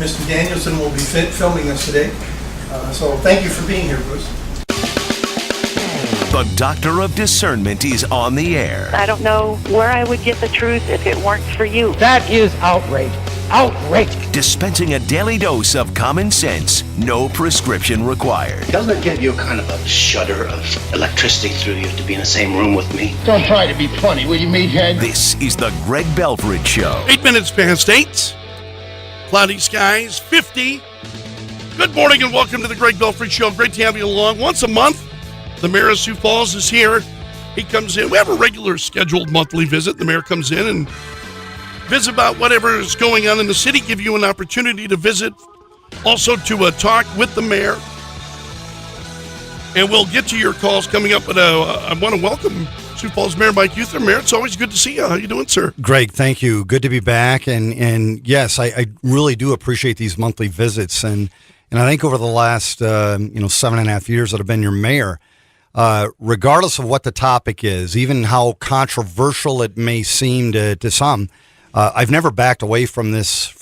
Mr. Danielson will be filming us today. So thank you for being here, Bruce. The Doctor of Discernment is on the air. I don't know where I would get the truth if it weren't for you. That is outrageous. Outrageous. Dispensing a daily dose of common sense, no prescription required. Doesn't it give you kind of a shudder of electricity through you to be in the same room with me? Don't try to be funny, will you, meathead? This is the Greg Belfrage Show. 8 minutes past 8. Cloudy skies, 50. Good morning and welcome to the Greg Belfrage Show. Great to have you along. Once a month, the mayor of Sioux Falls is here. He comes in. We have a regular scheduled monthly visit. The mayor comes in and visit about whatever is going on in the city, give you an opportunity to visit, also to talk with the mayor. And we'll get to your calls coming up, but I want to welcome Sioux Falls Mayor Mike Huether. Mayor, it's always good to see you. How you doing, sir? Greg, thank you. Good to be back. And yes, I really do appreciate these monthly visits. And I think over the last 7.5 years that I've been your mayor, regardless of what the topic is, even how controversial it may seem to some, I've never backed away from this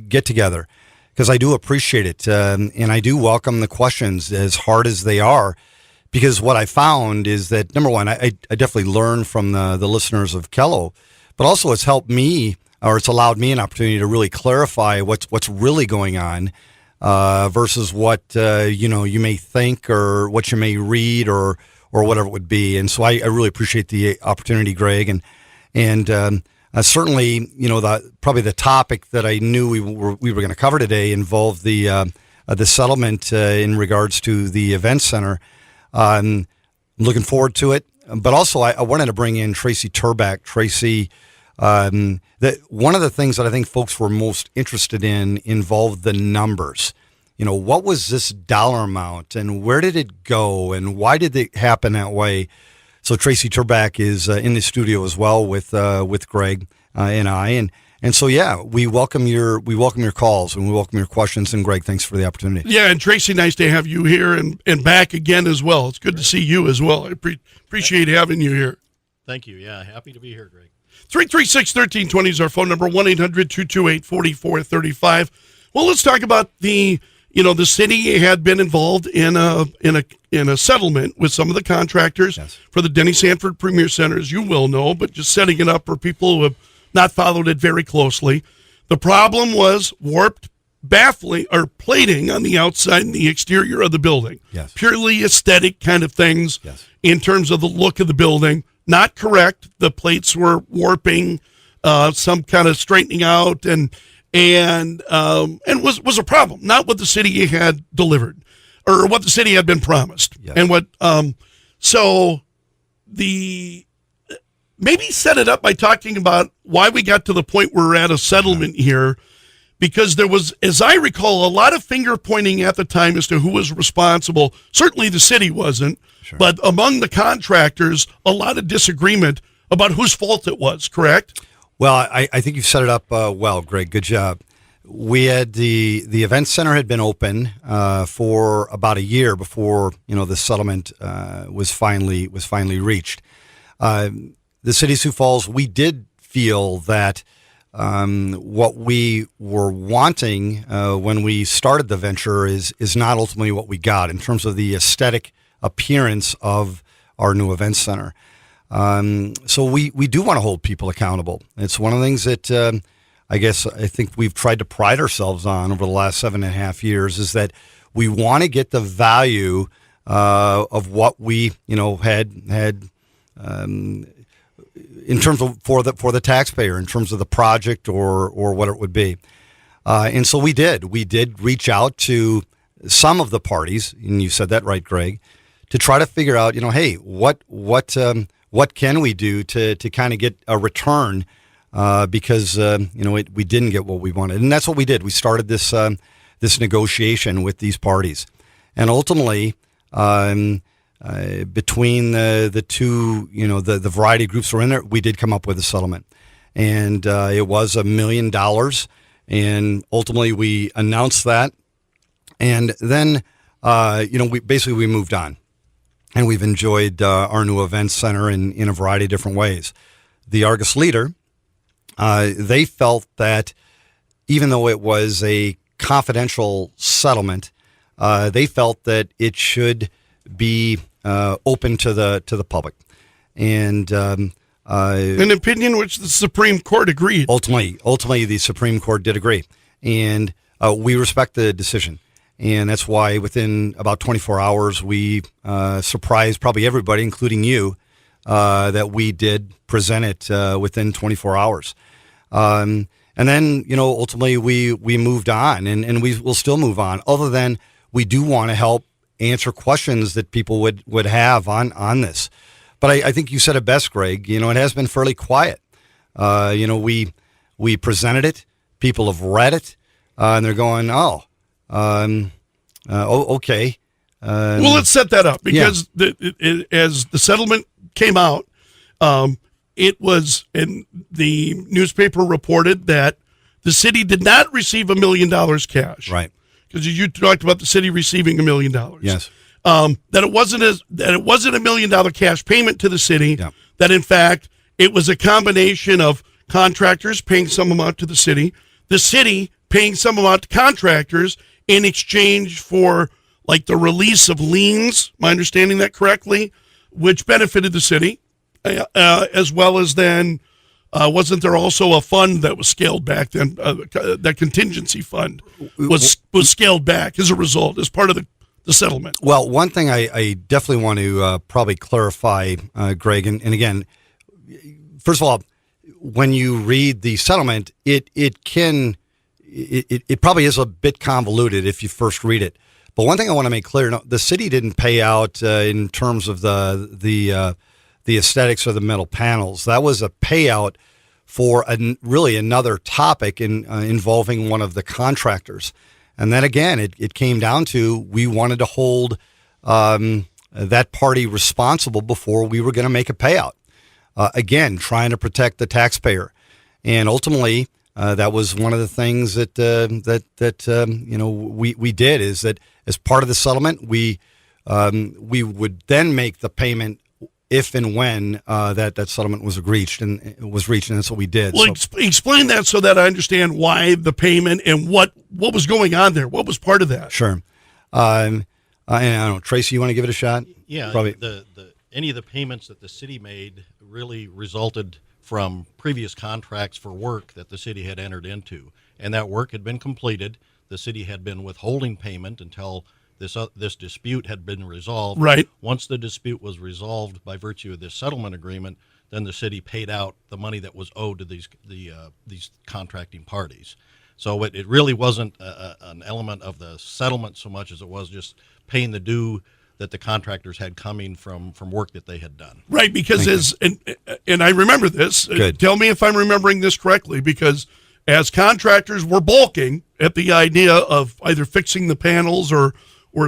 get together because I do appreciate it, and I do welcome the questions as hard as they are. Because what I found is that number one, I definitely learn from the listeners of KELO, but also it's helped me, or it's allowed me an opportunity to really clarify what's really going on. Versus what you may think or what you may read or whatever it would be, and so I really appreciate the opportunity, Greg, and certainly probably the topic that I knew we were going to cover today involved the settlement in regards to the event center. I'm looking forward to it, but also I wanted to bring in Tracy Turbak. Tracy. That one of the things that I think folks were most interested in involved the numbers. What was this dollar amount and where did it go and why did it happen that way? So Tracy Turbak is in the studio as well with Greg and I, and so yeah, we welcome your calls and we welcome your questions. And Greg, thanks for the opportunity. Yeah, and Tracy, nice to have you here and back again as well. It's good to see you as well. I appreciate having you here. Thank you. Yeah, happy to be here, Greg. 336-1320 is our phone number, 1-800-228-4435. Well, let's talk about the city had been involved in a settlement with some of the contractors for the Denny Sanford Premier Center, as you will know, but just setting it up for people who have not followed it very closely. The problem was warped baffling or plating on the outside and the exterior of the building. Yes. Purely aesthetic kind of things in terms of the look of the building. Not correct. The plates were warping, some kind of straightening out, and was a problem. Not what the city had delivered, or what the city had been promised, and what. So maybe set it up by talking about why we got to the point where we're at a settlement here, because there was, as I recall, a lot of finger pointing at the time as to who was responsible. Certainly the city wasn't. Sure. But among the contractors, a lot of disagreement about whose fault it was, correct? Well, I think you've set it up well, Greg. Good job. We had the event center had been open for about a year before the settlement was finally reached. The city of Sioux Falls, we did feel that what we were wanting when we started the venture is not ultimately what we got in terms of the aesthetic appearance of our new event center. So we do want to hold people accountable. It's one of the things that I think we've tried to pride ourselves on over the last 7.5 years is that we want to get the value of what we had in terms of for the taxpayer, in terms of the project or what it would be. And so we did reach out to some of the parties, and you said that right, Greg, to try to figure out, hey, what can we do to kind of get a return because we didn't get what we wanted, and that's what we did. We started this negotiation with these parties, and ultimately, between the two, the variety of groups that were in there, we did come up with a settlement, and it was $1 million, and ultimately we announced that, and then we moved on. And we've enjoyed our new event center in a variety of different ways. The Argus Leader, they felt that even though it was a confidential settlement, they felt that it should be open to the public. And an opinion which the Supreme Court agreed. Ultimately, the Supreme Court did agree, and we respect the decision. And that's why within about 24 hours, we surprised probably everybody, including you, that we did present it within 24 hours. And then, ultimately we moved on, and we will still move on, other than we do want to help answer questions that people would have on this. But I think you said it best, Greg. It has been fairly quiet. We presented it. People have read it, and they're going, okay. Well, let's set that up, because as the settlement came out, it was, and the newspaper reported that the city did not receive $1 million cash. Right. Because you talked about the city receiving $1 million. Yes. That it wasn't $1 million cash payment to the city. Yeah. That in fact it was a combination of contractors paying some amount to the city paying some amount to contractors in exchange for like the release of liens. Am I understanding that correctly? Which benefited the city, as well as then. Wasn't there also a fund that was scaled back then? That contingency fund was scaled back as a result, as part of the settlement. Well, one thing I definitely want to probably clarify, Greg, and again, first of all, when you read the settlement, it probably is a bit convoluted if you first read it. But one thing I want to make clear: the city didn't pay out in terms of the aesthetics or the metal panels. That was a payout for really another topic involving one of the contractors. And then again, it came down to we wanted to hold that party responsible before we were going to make a payout. Again, trying to protect the taxpayer. And ultimately, that was one of the things that we did, is that as part of the settlement, we would then make the payment if and when that settlement was reached, and that's what we did. Well, explain that so that I understand why the payment and what was going on there. What was part of that? Sure. And I don't know, Tracy, you want to give it a shot? Yeah, probably. Any of the payments that the city made really resulted from previous contracts for work that the city had entered into, and that work had been completed. The city had been withholding payment until this dispute had been resolved. Right. Once the dispute was resolved by virtue of this settlement agreement, then the city paid out the money that was owed to these contracting parties. So it really wasn't an element of the settlement so much as it was just paying the due that the contractors had coming from work that they had done. Right, because and I remember this. Good. Tell me if I'm remembering this correctly, because as contractors were balking at the idea of either fixing the panels or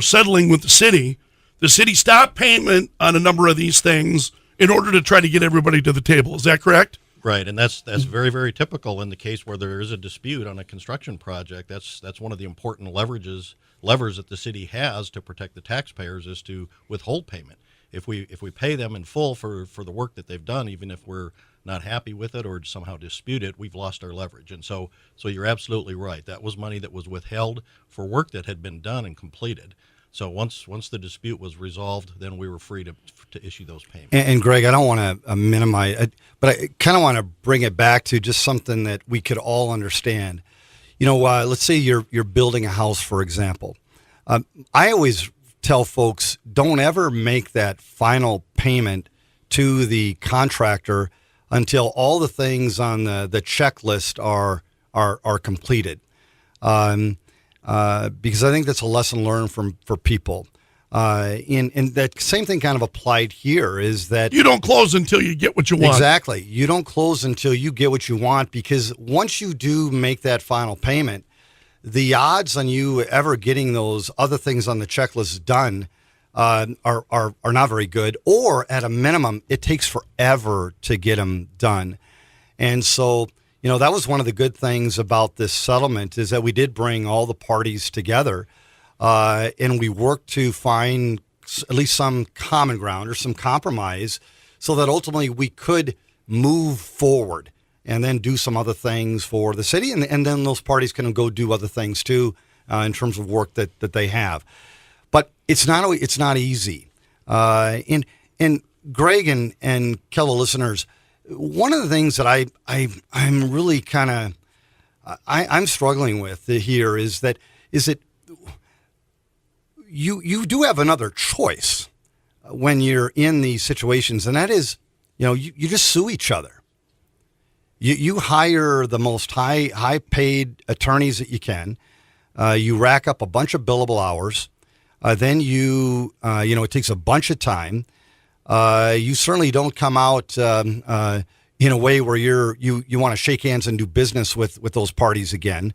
settling with the city stopped payment on a number of these things in order to try to get everybody to the table. Is that correct? Right, and that's very, very typical in the case where there is a dispute on a construction project. That's one of the important levers that the city has to protect the taxpayers, is to withhold payment. If we pay them in full for the work that they've done, even if we're not happy with it or somehow dispute it, we've lost our leverage. And so you're absolutely right. That was money that was withheld for work that had been done and completed. So once the dispute was resolved, then we were free to issue those payments. And Greg, I don't want to minimize, but I kind of want to bring it back to just something that we could all understand. Let's say you're building a house, for example. I always tell folks, don't ever make that final payment to the contractor until all the things on the checklist are completed. Because I think that's a lesson learned for people. And that same thing kind of applied here, is that You don't close until you get what you want. Exactly. You don't close until you get what you want, because once you do make that final payment, the odds on you ever getting those other things on the checklist done are not very good, or at a minimum, it takes forever to get them done. And so, that was one of the good things about this settlement, is that we did bring all the parties together, and we worked to find at least some common ground or some compromise, so that ultimately we could move forward. and then do some other things for the city, and then those parties can go do other things too in terms of work that they have. But it's not easy. And Greg and KELO listeners, one of the things that I'm really kind of I'm struggling with here is that you do have another choice when you're in these situations, and that is, you just sue each other. You hire the most high paid attorneys that you can. You rack up a bunch of billable hours. Then it takes a bunch of time. You certainly don't come out in a way where you want to shake hands and do business with those parties again.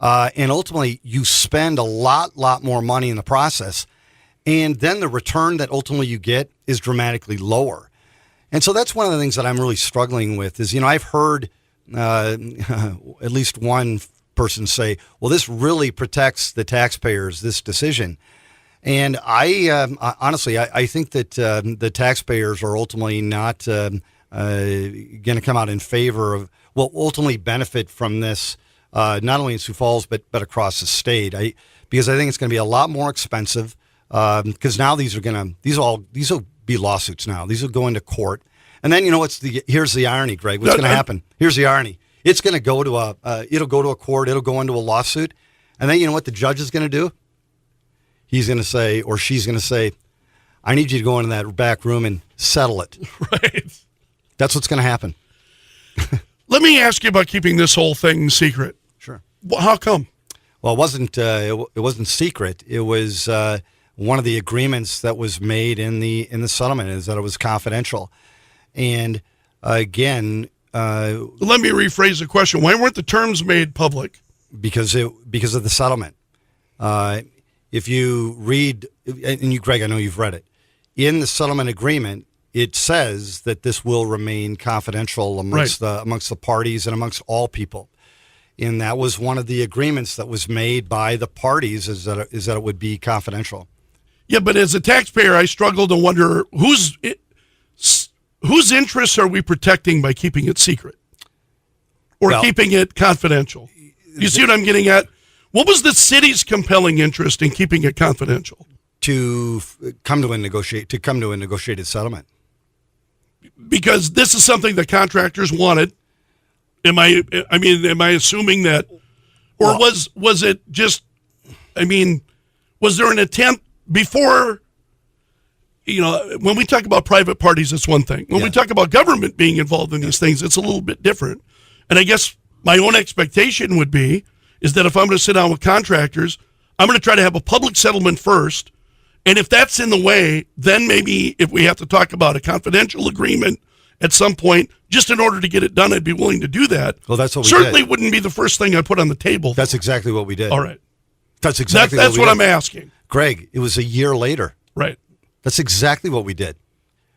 And ultimately, you spend a lot more money in the process. And then the return that ultimately you get is dramatically lower. And so that's one of the things that I'm really struggling with is, I've heard at least one person say, well, this really protects the taxpayers, this decision. And I honestly think that the taxpayers are ultimately not going to come out in favor of, ultimately benefit from this, not only in Sioux Falls, but across the state. Because I think it's going to be a lot more expensive because now these will be lawsuits now. These will go into court. And then, here's the irony, Greg. What's going to happen? Here's the irony. It's going to go to it'll go to a court. It'll go into a lawsuit. And then you know what the judge is going to do? He's going to say, or she's going to say, I need you to go into that back room and settle it. Right. That's what's going to happen. Let me ask you about keeping this whole thing secret. Sure. Well, how come? Well, it wasn't secret. It was one of the agreements that was made in the settlement is that it was confidential. And again, let me rephrase the question. Why weren't the terms made public? Because of the settlement. If you read, and you, Greg, I know you've read it, in the settlement agreement, it says that this will remain confidential amongst the parties and amongst all people. And that was one of the agreements that was made by the parties is that it would be confidential. Yeah, but as a taxpayer, I struggle to wonder whose interests are we protecting by keeping it secret or keeping it confidential? You see what I'm getting at? What was the city's compelling interest in keeping it confidential? To come to a negotiated settlement. Because this is something the contractors wanted. Am I assuming that, or was it just? Was there an attempt before? When we talk about private parties, it's one thing. When we talk about government being involved in these things, it's a little bit different. And I guess my own expectation would be is that if I'm going to sit down with contractors, I'm going to try to have a public settlement first. And if that's in the way, then maybe if we have to talk about a confidential agreement at some point, just in order to get it done, I'd be willing to do that. Well, that's what we certainly did. Wouldn't be the first thing I put on the table. That's exactly what we did. All right. That's exactly that's what I'm asking. Greg, it was a year later. Right. That's exactly what we did.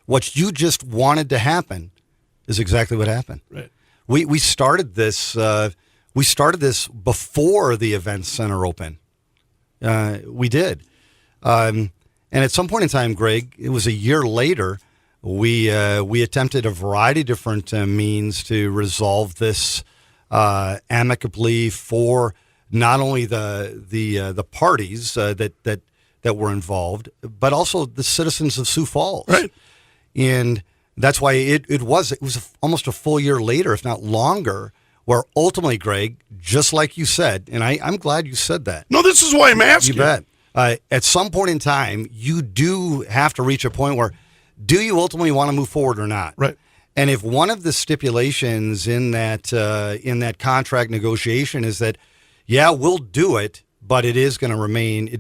What you just wanted to happen is exactly what happened. Right. We started this. We started this before the Events Center opened. We did, and at some point in time, Greg, it was a year later. We attempted a variety of different means to resolve this amicably for not only the parties that were involved, but also the citizens of Sioux Falls. Right. And that's why it was almost a full year later, if not longer, where ultimately, Greg, just like you said, and I'm glad you said that. No, this is why I'm asking. You bet. At some point in time, you do have to reach a point where, do you ultimately want to move forward or not? Right. And if one of the stipulations in that contract negotiation is that, yeah, we'll do it, but it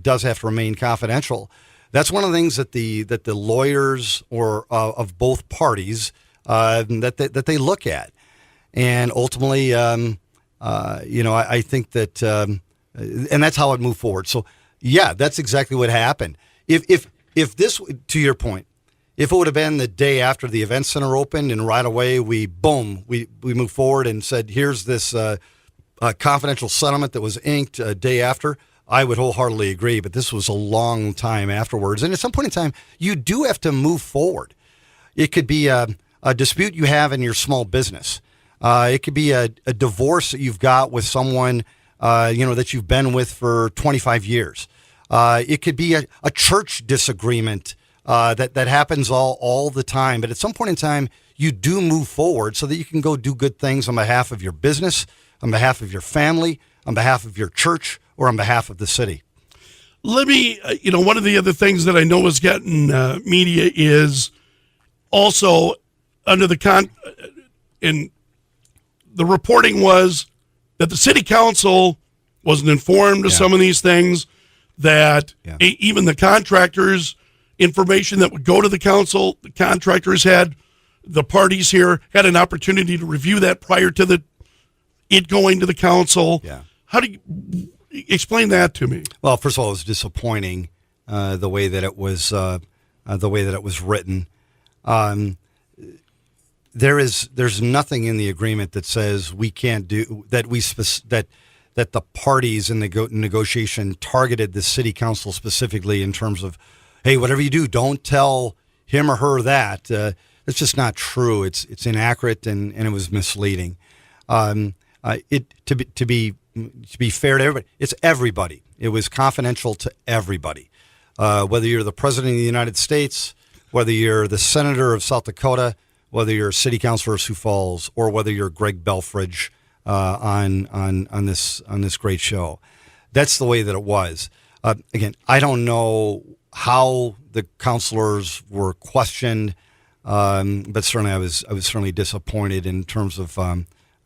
does have to remain confidential. That's one of the things that the lawyers of both parties that they look at, and ultimately, I think that, and that's how it moved forward. So, yeah, that's exactly what happened. If this, to your point, if it would have been the day after the Event Center opened and right away we moved forward and said, here's this confidential settlement that was inked a day after, I would wholeheartedly agree, but this was a long time afterwards. And at some point in time, you do have to move forward. It could be a dispute you have in your small business. It could be a divorce that you've got with someone, that you've been with for 25 years. It could be a church disagreement that happens all the time. But at some point in time, you do move forward so that you can go do good things on behalf of your business, on behalf of your family, on behalf of your church, or on behalf of the city. Let me, one of the other things that I know is getting media is also under the in the reporting was that the city council wasn't informed of some of these things, that even the contractors' information that would go to the council, the contractors the parties here had an opportunity to review that prior to it going to the council. Yeah. How do you explain that to me? Well, first of all, it was disappointing the way that it was written. There's nothing in the agreement that says we can't do that. That the parties in the negotiation targeted the city council specifically in terms of, hey, whatever you do, don't tell him or her that. That's just not true. It's inaccurate and it was misleading. To be fair to everybody, it's everybody. It was confidential to everybody. Whether you're the president of the United States, whether you're the senator of South Dakota, whether you're a city councilor of Sioux Falls, or whether you're Greg Belfrage on this great show. That's the way that it was. Again, I don't know how the counselors were questioned, but certainly I was certainly disappointed in terms of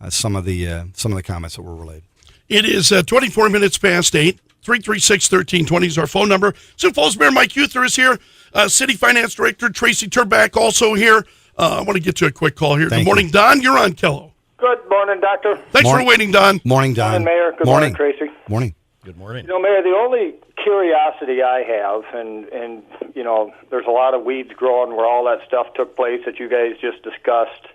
some of the comments that were relayed. It is 24 minutes past 8. 336-1320 is our phone number. Sioux Falls Mayor Mike Huether is here. City Finance Director Tracy Turbak also here. I want to get to a quick call here. Good morning, Don. You're on KELO. Good morning, Doctor. Thanks for waiting, Don. Morning, Don. Morning, Mayor. Good morning, Tracy. Morning. Good morning. Mayor, the only curiosity I have, and there's a lot of weeds growing where all that stuff took place that you guys just discussed,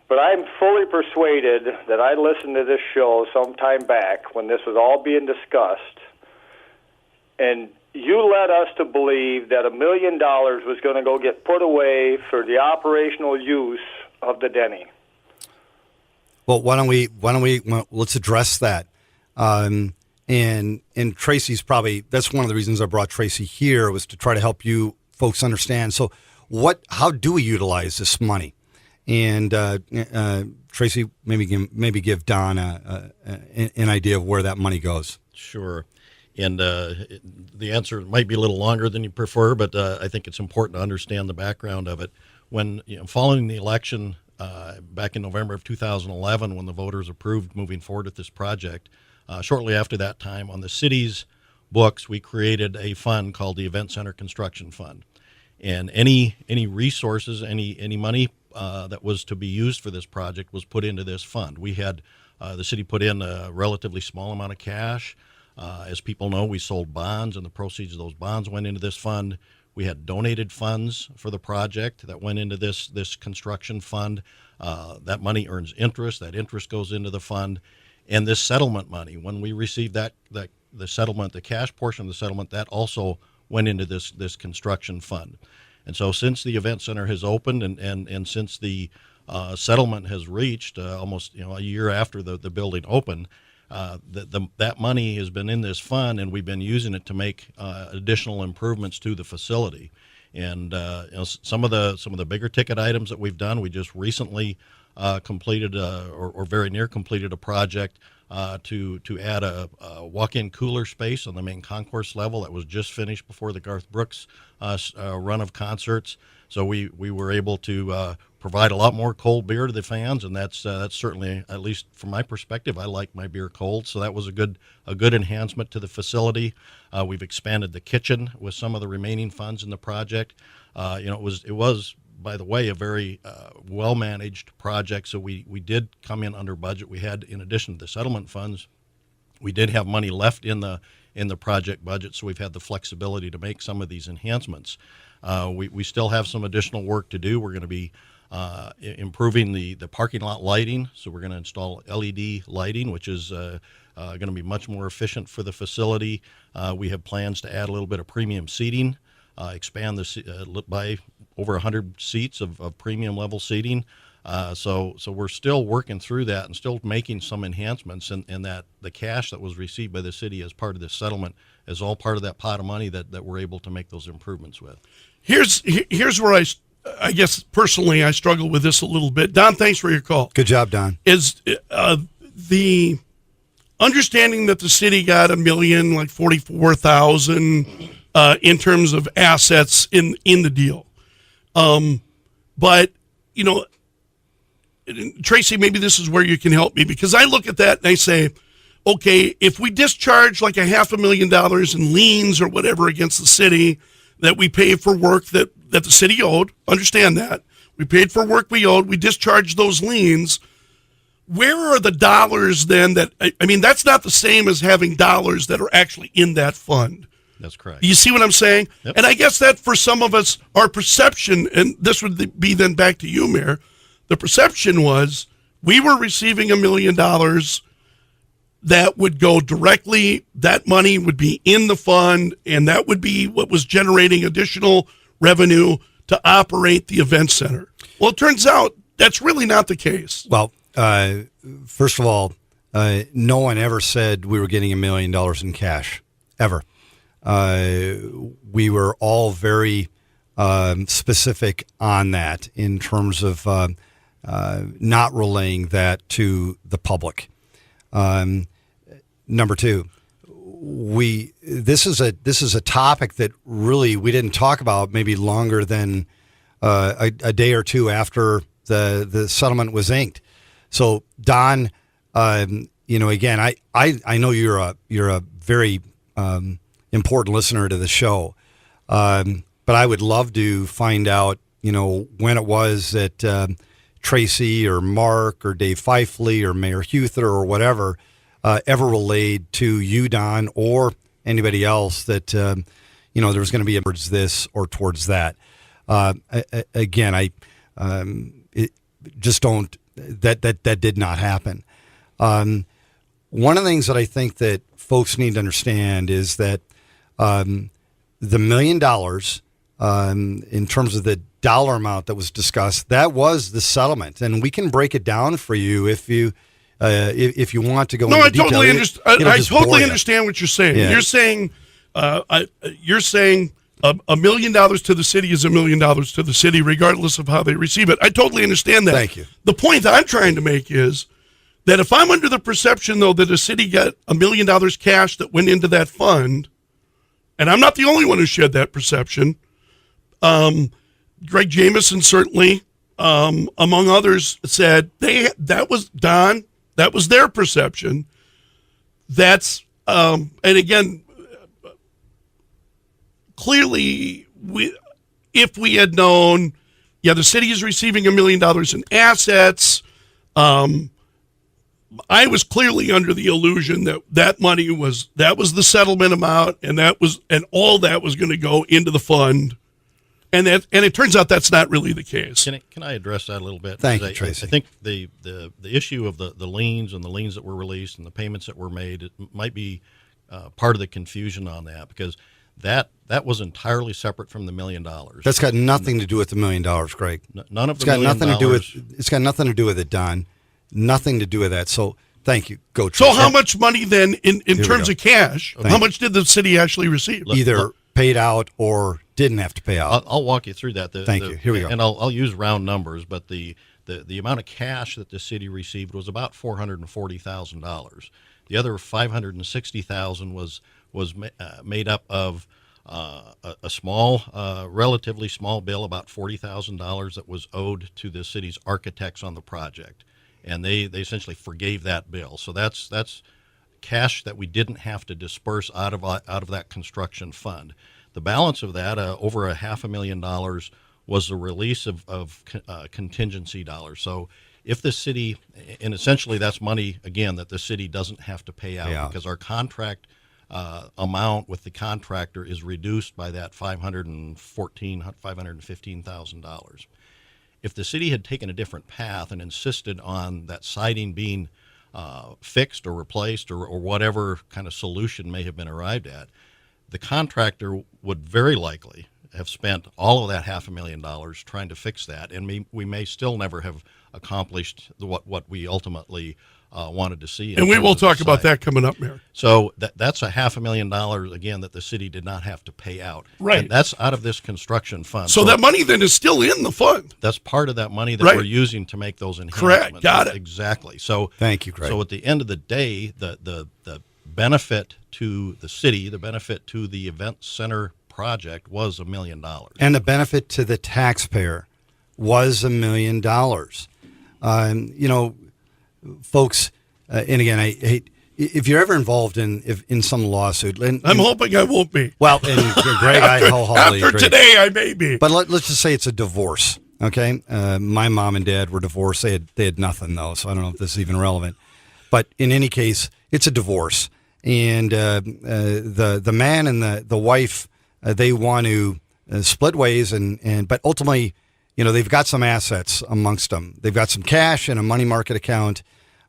but I'm fully persuaded that I listened to this show some time back when this was all being discussed, and you led us to believe that $1 million was going to go get put away for the operational use of the Denny. Well, why don't we let's address that. And Tracy's that's one of the reasons I brought Tracy here, was to try to help you folks understand. So how do we utilize this money? And Tracy, maybe give Don an idea of where that money goes. Sure. And the answer might be a little longer than you prefer, but I think it's important to understand the background of it. When following the election back in November of 2011, when the voters approved moving forward with this project, shortly after that time, on the city's books, we created a fund called the Event Center Construction Fund. And any resources, any money that was to be used for this project was put into this fund. We had the city put in a relatively small amount of cash. As people know, we sold bonds, and the proceeds of those bonds went into this fund. We had donated funds for the project that went into this construction fund. That money earns interest. That interest goes into the fund. And this settlement money, when we received the settlement, the cash portion of the settlement, that also went into this construction fund. And so since the event center has opened and since the settlement has reached almost a year after the building opened, that money has been in this fund, and we've been using it to make additional improvements to the facility. And some of the bigger ticket items that we've done, we just recently completed or very near completed a project to add a walk-in cooler space on the main concourse level that was just finished before the Garth Brooks run of concerts. So we were able to provide a lot more cold beer to the fans, and that's certainly, at least from my perspective, I like my beer cold. So that was a good enhancement to the facility. We've expanded the kitchen with some of the remaining funds in the project. It was by the way, a very well-managed project. So we did come in under budget. We had, in addition to the settlement funds, we did have money left in the project budget, so we've had the flexibility to make some of these enhancements. We still have some additional work to do. We're going to be improving the parking lot lighting, so we're going to install LED lighting, which is going to be much more efficient for the facility. We have plans to add a little bit of premium seating, expand by over 100 seats of premium level seating. So we're still working through that and still making some enhancements, and that the cash that was received by the city as part of this settlement is all part of that pot of money that we're able to make those improvements with. Here's where I guess personally I struggle with this a little bit. Don, thanks for your call. Good job, Don. Is the understanding that the city got $1,044,000 in terms of assets in the deal, but Tracy, maybe this is where you can help me, because I look at that and I say, okay, if we discharge like $500,000 in liens or whatever against the city that we paid for work that the city owed, understand that. We paid for work we owed, we discharged those liens. Where are the dollars then that, I mean, that's not the same as having dollars that are actually in that fund. That's correct. You see what I'm saying? Yep. And I guess that for some of us, our perception, and this would be then back to you, Mayor, the perception was we were receiving $1 million that would go directly, that money would be in the fund, and that would be what was generating additional revenue to operate the event center. Well, it turns out that's really not the case. Well, first of all, no one ever said we were getting $1 million in cash, ever. We were all very specific on that in terms of not relaying that to the public. Number two, this is a topic that really we didn't talk about maybe longer than a day or two after the settlement was inked. So Don, again, I know you're a very important listener to the show, but I would love to find out when it was that Tracy or Mark or Dave Fifley or Mayor Huether or whatever ever relayed to you, Don, or anybody else that there was going to be towards this or towards that. Again, it just don't. That did not happen. One of the things that I think that folks need to understand is that the $1 million, in terms of the dollar amount that was discussed, that was the settlement, and we can break it down for you if you want to go into detail. Totally understand. I totally understand what you're saying. Yeah. You're saying $1 million to the city is $1 million to the city, regardless of how they receive it. I totally understand that. Thank you. The point that I'm trying to make is that if I'm under the perception, though, that the city got $1 million cash that went into that fund, and I'm not the only one who shared that perception, Greg Jamieson certainly, among others, said that was their perception. That's and again, clearly, if we had known, the city is receiving $1 million in assets. I was clearly under the illusion that money was the settlement amount, and all that was going to go into the fund. And it turns out that's not really the case. Can I address that a little bit? Thank you, Tracy. I think the issue of the liens and the liens that were released and the payments that were made, it might be part of the confusion on that, because that was entirely separate from the $1 million. That's got nothing to do with the $1 million, Greg. None of the $1 million. It's got nothing to do with it, Don. Nothing to do with that. So thank you. Go, Tracy. So how much money then, in terms of cash, how much did the city actually receive? Either paid out or didn't have to pay out. I'll walk you through that. Thank you. Here we go. And I'll use round numbers, but the amount of cash that the city received was about $440,000. The other $560,000 was made up of a small, relatively small bill, about $40,000 that was owed to the city's architects on the project, and they essentially forgave that bill. So that's cash that we didn't have to disperse out of that construction fund. The balance of that, over $500,000, was the release of contingency dollars. So if the city, and essentially that's money, again, that the city doesn't have to pay out because our contract amount with the contractor is reduced by that $515,000. If the city had taken a different path and insisted on that siding being fixed or replaced or whatever kind of solution may have been arrived at, the contractor would very likely have spent all of that $500,000 trying to fix that, and we may still never have accomplished what we ultimately wanted to see. And we will talk about that coming up, Mayor. So that's a $500,000 again that the city did not have to pay out. Right. And that's out of this construction fund. So that money then is still in the fund. That's part of that money that Right. we're using to make those enhancements. Correct. Got it. Exactly. So Thank you, Greg. So at the end of the day, the benefit to the city, the benefit to the event center project was $1 million. And the benefit to the taxpayer was $1 million. Folks, and again, I hate if you're ever involved in some lawsuit. And I'm hoping I won't be. Well, and Greg, I wholeheartedly After agree. today, I may be. But let's just say it's a divorce. Okay, my mom and dad were divorced. They had nothing though, so I don't know if this is even relevant. But in any case, it's a divorce, and the man and the wife they want to split ways, but ultimately, they've got some assets amongst them. They've got some cash in a money market account.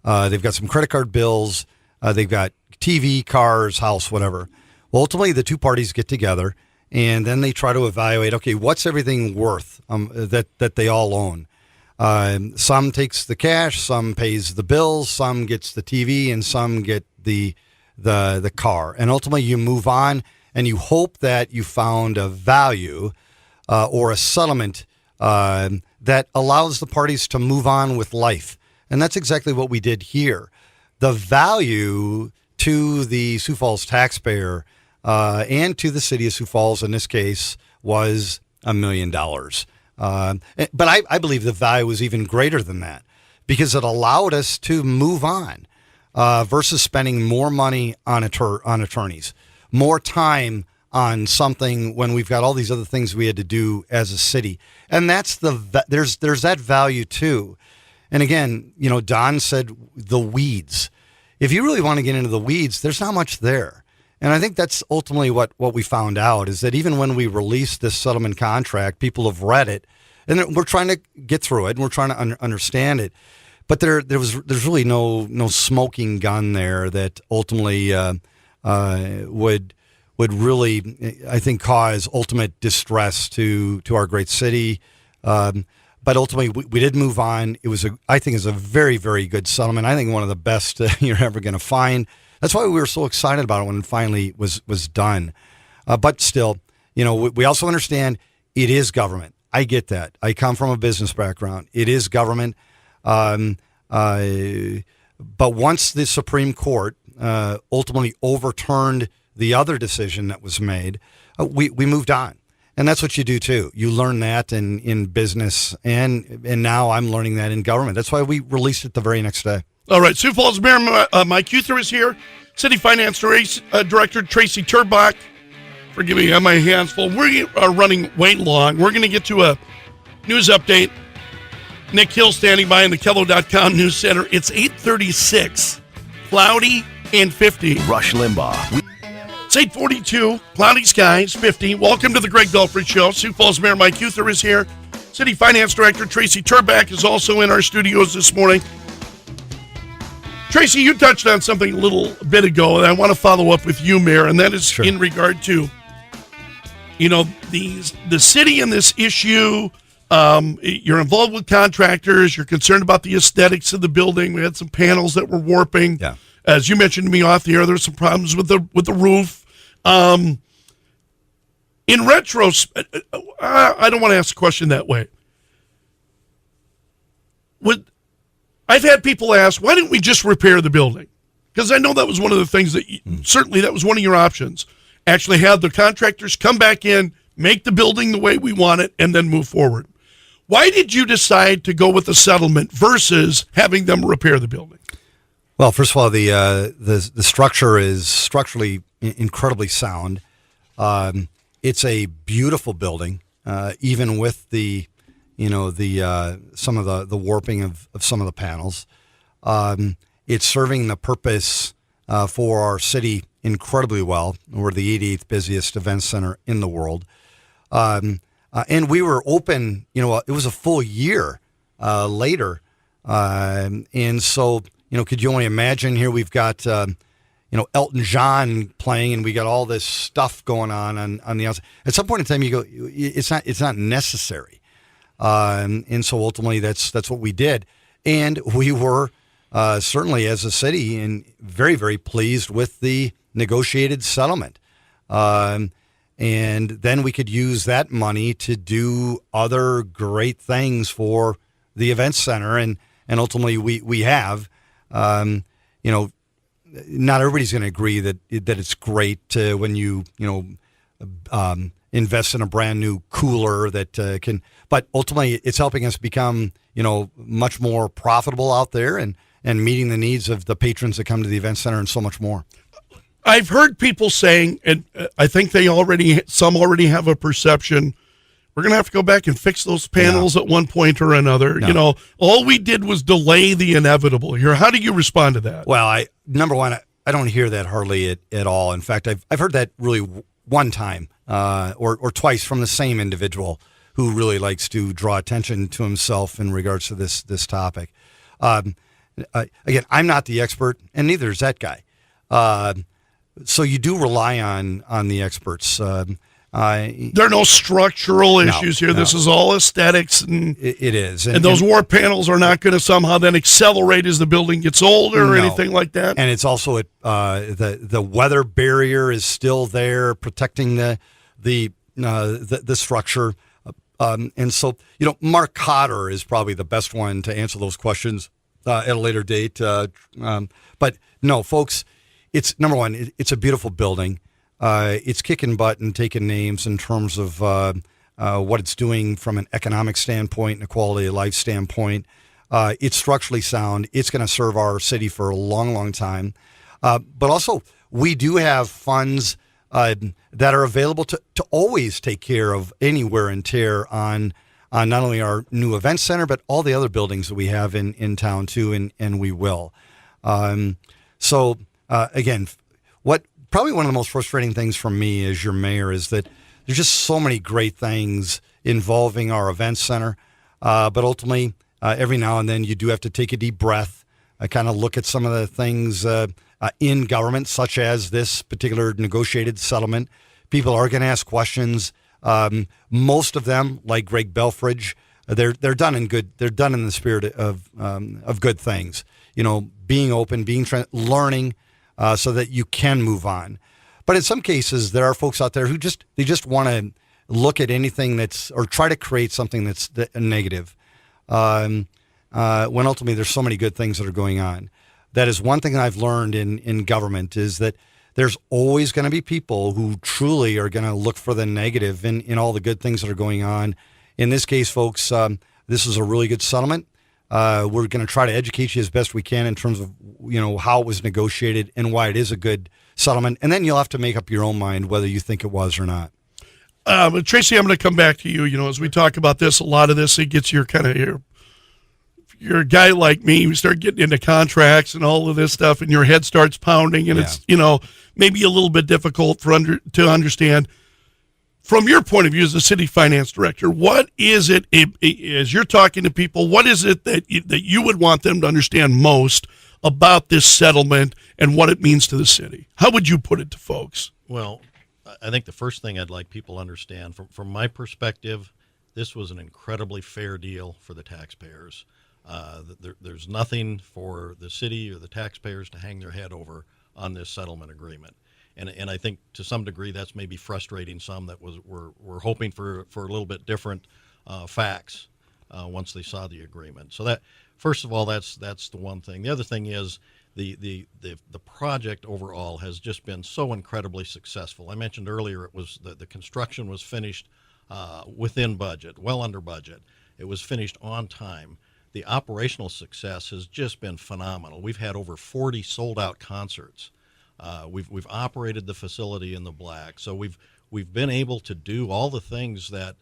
They've got some credit card bills. They've got TV, cars, house, whatever. Well, ultimately, the two parties get together, and then they try to evaluate, okay, what's everything worth that they all own? Some takes the cash, some pays the bills, some gets the TV, and some get the car. And ultimately, you move on, and you hope that you found a value or a settlement that allows the parties to move on with life. And that's exactly what we did here. The value to the Sioux Falls taxpayer and to the city of Sioux Falls in this case was $1 million. But I believe the value was even greater than that because it allowed us to move on versus spending more money on attorneys, more time on something when we've got all these other things we had to do as a city. And that's there's that value too. And again, Don said the weeds. If you really want to get into the weeds, there's not much there. And I think that's ultimately what we found out is that even when we released this settlement contract, people have read it, and we're trying to get through it, and we're trying to understand it. But there's really no smoking gun there that ultimately would really, I think, cause ultimate distress to our great city. But ultimately, we did move on. I think it's a very, very good settlement. I think one of the best you're ever going to find. That's why we were so excited about it when it finally was done. But still, we also understand it is government. I get that. I come from a business background. It is government. But once the Supreme Court ultimately overturned the other decision that was made, we moved on. And that's what you do too. You learn that in business, and now I'm learning that in government. That's why we released it the very next day. All right, Sioux Falls Mayor Mike Huether is here. City Finance Director Tracy Turbak. Forgive me, I have my hands full. We are running way long. We're going to get to a news update. Nick Hill standing by in the KELO.com News Center. It's 8:36, cloudy and 50. Rush Limbaugh. It's 8:42, cloudy skies, 50. Welcome to the Greg Belfrage Show. Sioux Falls Mayor Mike Huether is here. City Finance Director Tracy Turbak is also in our studios this morning. Tracy, you touched on something a little bit ago, and I want to follow up with you, Mayor, and that is in regard to, the city in this issue. You're involved with contractors. You're concerned about the aesthetics of the building. We had some panels that were warping. Yeah. As you mentioned to me off the air, there's some problems with the roof. In retrospect, I don't want to ask a question that way. I've had people ask, why didn't we just repair the building? Because I know that was one of the things that, certainly that was one of your options. Actually have the contractors come back in, make the building the way we want it, and then move forward. Why did you decide to go with the settlement versus having them repair the building? Well, first of all, the structure is structurally incredibly sound. It's a beautiful building, even with the some of the warping of some of the panels. It's serving the purpose for our city incredibly well. We're the 88th busiest event center in the world, and we were open. It was a full year later, and so. Could you only imagine here we've got, Elton John playing, and we got all this stuff going on the outside. At some point in time, you go, it's not necessary, and so ultimately that's what we did, and we were certainly as a city and very, very pleased with the negotiated settlement, and then we could use that money to do other great things for the events center, and ultimately we have. Not everybody's going to agree that it's great when you invest in a brand new cooler that can, but ultimately it's helping us become much more profitable out there and meeting the needs of the patrons that come to the event center and so much more. I've heard people saying, and I think some already have a perception, we're going to have to go back and fix those panels at one point or another. No. All we did was delay the inevitable here. How do you respond to that? Well, number one, I don't hear that hardly at all. In fact, I've heard that really one time or twice from the same individual who really likes to draw attention to himself in regards to this topic. Again, I'm not the expert, and neither is that guy. So you do rely on the experts. There are no structural issues here. No. This is all aesthetics, and it is. And those war panels are not going to somehow then accelerate as the building gets older or anything like that. And it's also the weather barrier is still there, protecting the structure. And so Mark Cotter is probably the best one to answer those questions at a later date. But no, folks, it's number one. It's a beautiful building. It's kicking butt and taking names in terms of what it's doing from an economic standpoint and a quality of life standpoint. It's structurally sound. It's going to serve our city for a long, long time. But also, we do have funds that are available to always take care of any wear and tear on not only our new event center, but all the other buildings that we have in town too, and we will. So again, probably one of the most frustrating things for me as your mayor is that there's just so many great things involving our event center. But ultimately, every now and then you do have to take a deep breath, kind of look at some of the things in government, such as this particular negotiated settlement. People are going to ask questions. Most of them, like Greg Belfrage, they're done in good. They're done in the spirit of good things. Being open, learning. So that you can move on. But in some cases, there are folks out there who just want to look at anything or try to create something that's negative. When ultimately there's so many good things that are going on. That is one thing that I've learned in government is that there's always going to be people who truly are going to look for the negative in all the good things that are going on. In this case, folks, this is a really good settlement. We're going to try to educate you as best we can in terms of, how it was negotiated and why it is a good settlement. And then you'll have to make up your own mind whether you think it was or not. Tracy, I'm going to come back to you. As we talk about this, a lot of this, it gets your you're a guy like me who start getting into contracts and all of this stuff, and your head starts pounding, and it's, maybe a little bit difficult to understand. From your point of view as a city finance director, what is it, as you're talking to people, what is it that you would want them to understand most about this settlement and what it means to the city? How would you put it to folks? Well, I think the first thing I'd like people to understand, from my perspective, this was an incredibly fair deal for the taxpayers. There's nothing for the city or the taxpayers to hang their head over on this settlement agreement. And I think to some degree that's maybe frustrating some that were hoping for a little bit different facts once they saw the agreement. So that, first of all, that's the one thing. The other thing is the project overall has just been so incredibly successful. I mentioned earlier it was the construction was finished within budget, well under budget. It was finished on time. The operational success has just been phenomenal. We've had over 40 sold out concerts. We've operated the facility in the black, so we've been able to do all the things that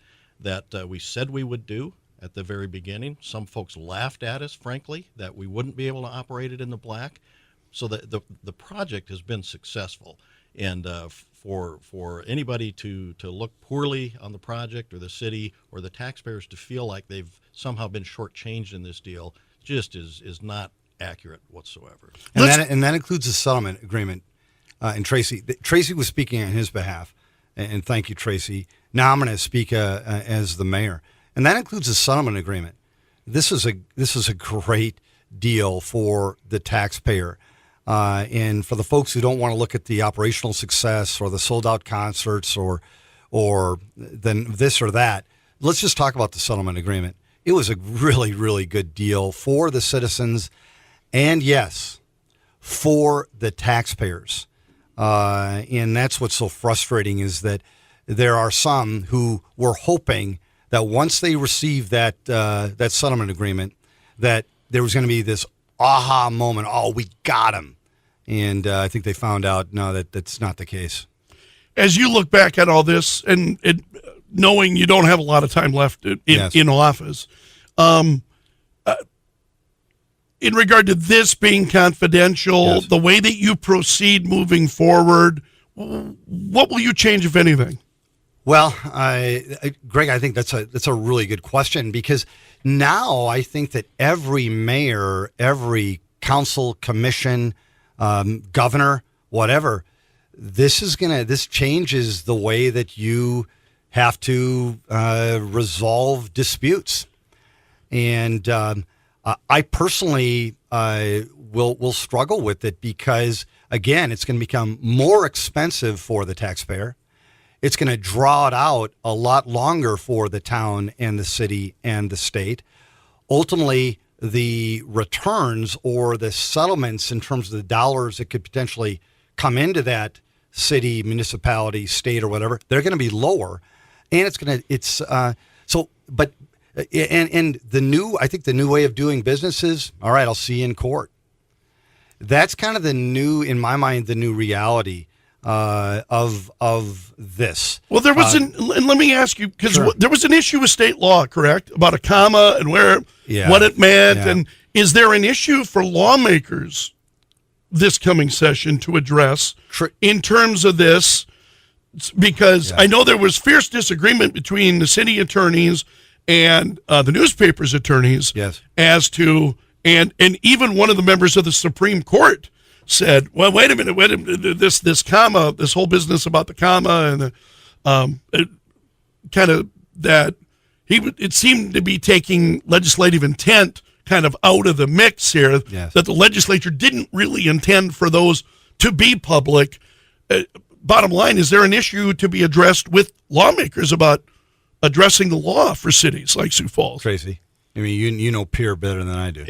we said we would do at the very beginning. Some folks laughed at us, frankly, that we wouldn't be able to operate it in the black. So the project has been successful, and for anybody to look poorly on the project or the city or the taxpayers to feel like they've somehow been shortchanged in this deal just is not accurate whatsoever. And that includes the settlement agreement. and Tracy was speaking on his behalf, and thank you, Tracy. Now I'm going to speak as the mayor, and that includes a settlement agreement. This is a great deal for the taxpayer, and for the folks who don't want to look at the operational success or the sold out concerts or then this or that. Let's just talk about the settlement agreement. It was a really, really good deal for the citizens, and yes, for the taxpayers. And that's what's so frustrating is that there are some who were hoping that once they received that settlement agreement, that there was going to be this aha moment. Oh, we got him. And I think they found out, no, that's not the case. As you look back at all this and knowing you don't have a lot of time left in office, in regard to this being confidential, the way that you proceed moving forward, what will you change, if anything? Well, Greg, I think that's a really good question, because now I think that every mayor, every council, commission, governor, whatever, this changes the way that you have to resolve disputes. And I personally will struggle with it because, again, it's going to become more expensive for the taxpayer. It's going to draw it out a lot longer for the town and the city and the state. Ultimately, the returns or the settlements in terms of the dollars that could potentially come into that city, municipality, state, or whatever, they're going to be lower. And I think the new way of doing business is, all right, I'll see you in court. That's kind of in my mind, the new reality of this. Well, there was and let me ask you, because there was an issue with state law, correct, about a comma and what it meant. Yeah. And is there an issue for lawmakers this coming session to address in terms of this? Because I know there was fierce disagreement between the city attorneys and the newspaper's attorneys as to, and even one of the members of the Supreme Court said, well, wait a minute, this comma, this whole business about the comma, and it seemed to be taking legislative intent kind of out of the mix here, that the legislature didn't really intend for those to be public. Bottom line, is there an issue to be addressed with lawmakers about addressing the law for cities like Sioux Falls? Tracy, I mean, you know Pierre better than I do.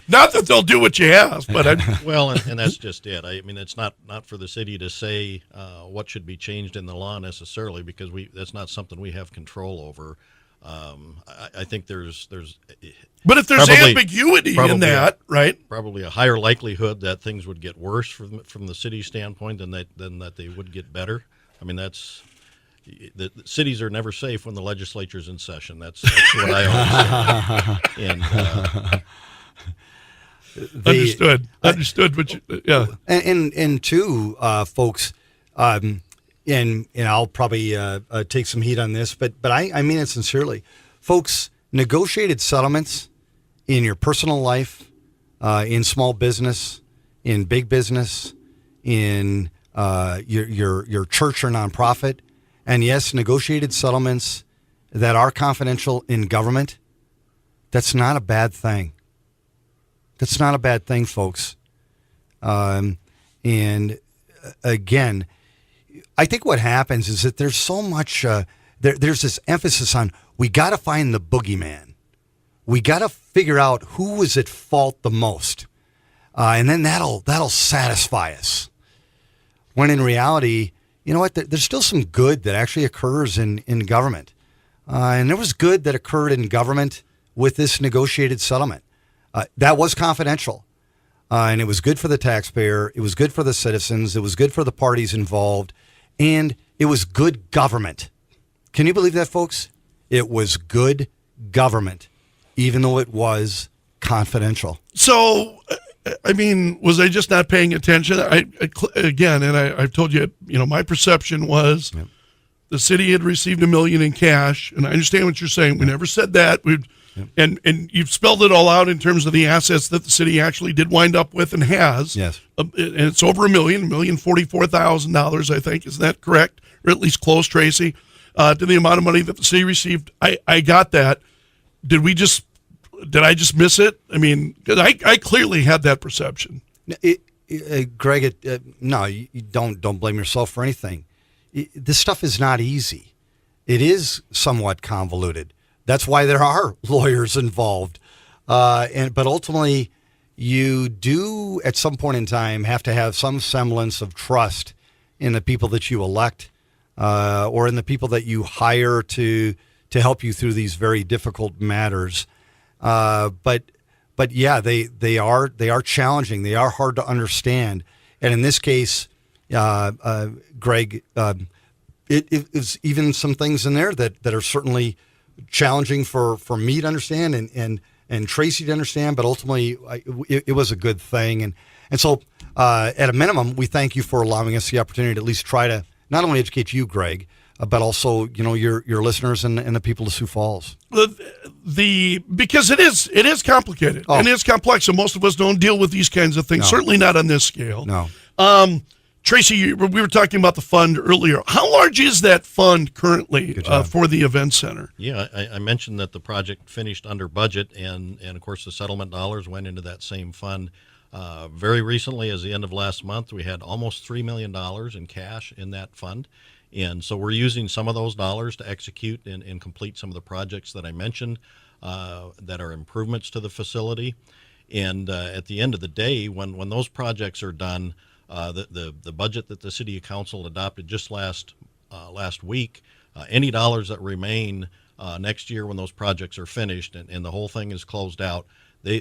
Not that they'll do what you ask, but and that's just it. I mean, it's not for the city to say what should be changed in the law necessarily, because that's not something we have control over. I think there's but if there's ambiguity in that, right? Probably a higher likelihood that things would get worse from the city standpoint than that they would get better. I mean, the cities are never safe when the legislature's in session. That's what I always say. And understood. But and two folks, and I'll probably take some heat on this, but I mean it sincerely, folks. Negotiated settlements in your personal life, in small business, in big business, in your church or nonprofit. And yes, negotiated settlements that are confidential in government, that's not a bad thing. That's not a bad thing, folks. And again, I think what happens is that there's so much, there's this emphasis on, we got to find the boogeyman. We got to figure out who was at fault the most. And then that'll satisfy us. When in reality, you know what? There's still some good that actually occurs in government. And there was good that occurred in government with this negotiated settlement. That was confidential. And it was good for the taxpayer. It was good for the citizens. It was good for the parties involved. And it was good government. Can you believe that, folks? It was good government, even though it was confidential. So, I mean, was I just not paying attention? I've told you, my perception was the city had received $1 million in cash, and I understand what you're saying. We never said that. and you've spelled it all out in terms of the assets that the city actually did wind up with and has. Yes. And it's over $1,044,000, I think. Is that correct? Or at least close, Tracy, to the amount of money that the city received. I got that. Did I just miss it? I mean, 'cause I clearly had that perception. Greg, no, you don't blame yourself for anything. This stuff is not easy. It is somewhat convoluted. That's why there are lawyers involved. But ultimately, you do at some point in time have to have some semblance of trust in the people that you elect, or in the people that you hire to help you through these very difficult matters. But yeah, they are challenging. They are hard to understand. And in this case, Greg, it is even some things in there that are certainly challenging for me to understand and Tracy to understand. But ultimately, it was a good thing. And so at a minimum, we thank you for allowing us the opportunity to at least try to not only educate you, Greg, but also, your listeners and the people of Sioux Falls. Because it is complicated and it's complex, and most of us don't deal with these kinds of things. No. Certainly not on this scale. No. Tracy, we were talking about the fund earlier. How large is that fund currently for the event center? Yeah, I mentioned that the project finished under budget, and of course the settlement dollars went into that same fund. Very recently, as the end of last month, we had almost $3 million in cash in that fund. And so we're using some of those dollars to execute and complete some of the projects that I mentioned that are improvements to the facility. And at the end of the day, when those projects are done, the budget that the city council adopted just last week, any dollars that remain next year when those projects are finished and the whole thing is closed out,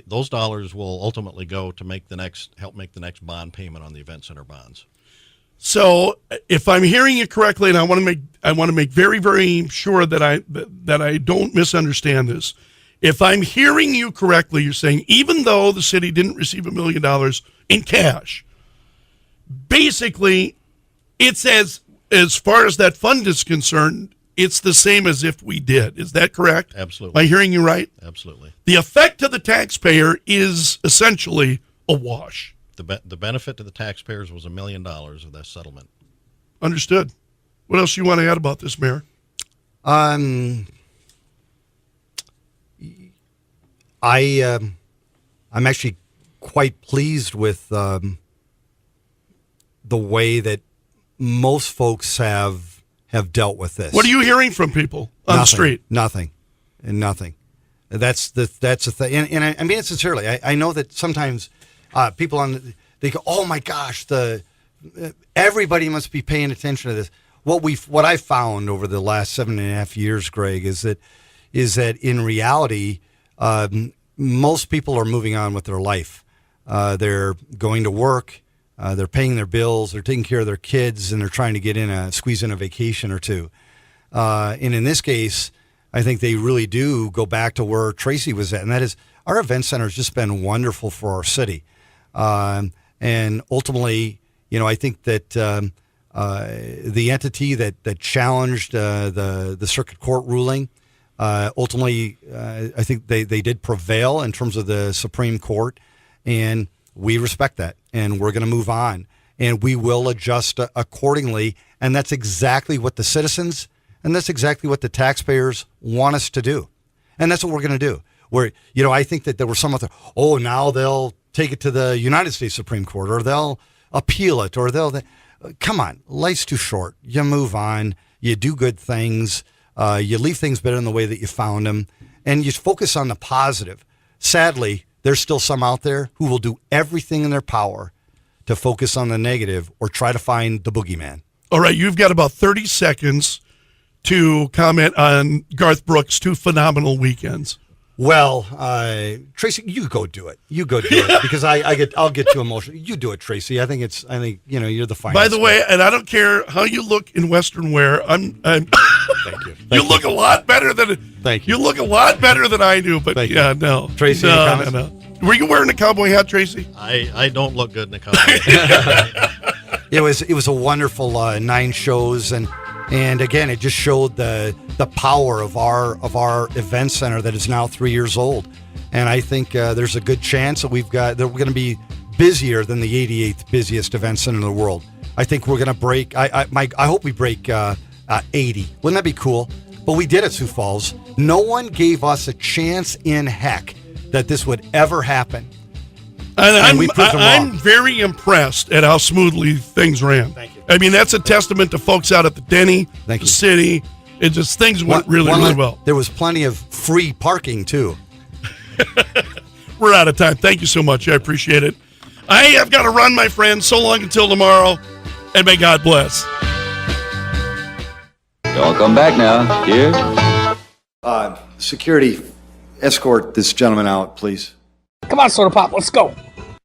those dollars will ultimately go to help make the next bond payment on the event center bonds. So, if I'm hearing you correctly, and I want to make very, very sure that I don't misunderstand this. If I'm hearing you correctly, you're saying even though the city didn't receive $1 million in cash, basically, it's as far as that fund is concerned, it's the same as if we did. Is that correct? Absolutely. Am I hearing you right? Absolutely. The effect to the taxpayer is essentially a wash. The benefit to the taxpayers was $1 million of that settlement. Understood. What else you want to add about this, Mayor? I'm actually quite pleased with the way that most folks have dealt with this. What are you hearing from people on the street? Nothing. That's the thing. And I mean it sincerely. I know that sometimes people they go, oh my gosh, everybody must be paying attention to this. What I found over the last 7.5 years, Greg, is that in reality, most people are moving on with their life. They're going to work, they're paying their bills, they're taking care of their kids, and they're trying to squeeze in a vacation or two. And in this case, I think they really do go back to where Tracy was at, and that is our event center has just been wonderful for our city. And ultimately, I think that the entity that challenged the circuit court ruling, ultimately, I think they did prevail in terms of the Supreme Court, and we respect that, and we're going to move on, and we will adjust accordingly, and that's exactly what the citizens and that's exactly what the taxpayers want us to do, and that's what we're going to do. Where I think that there were some out there, now they'll take it to the United States Supreme Court, or they'll appeal it, or come on, life's too short. You move on, you do good things, you leave things better than the way that you found them, and you focus on the positive. Sadly, there's still some out there who will do everything in their power to focus on the negative or try to find the boogeyman. All right, you've got about 30 seconds to comment on Garth Brooks' 2 phenomenal weekends. Well, Tracy, you go do it. Because I'll get too emotional. You do it, Tracy. I think you're the finest. By the way, and I don't care how you look in Western wear. I'm Thank you. You look a lot better than. Thank you. You look a lot better than I do. But Thank yeah, you. no, Tracy, no. Were you wearing a cowboy hat, Tracy? I don't look good in a cowboy hat. It was a wonderful 9 shows, and And again, it just showed the power of our event center that is now 3 years old. And I think there's a good chance that we're going to be busier than the 88th busiest event center in the world. I think we're going to break. I hope we break 80. Wouldn't that be cool? But we did at Sioux Falls. No one gave us a chance in heck that this would ever happen. And I'm very impressed at how smoothly things ran. Thank you. I mean, that's a testament to folks out at the Denny, the city. It just, things went really well. There was plenty of free parking, too. We're out of time. Thank you so much. I appreciate it. I have got to run, my friends. So long until tomorrow, and may God bless. Y'all come back now. Cheers. Security, escort this gentleman out, please. Come on, Soda Pop, let's go.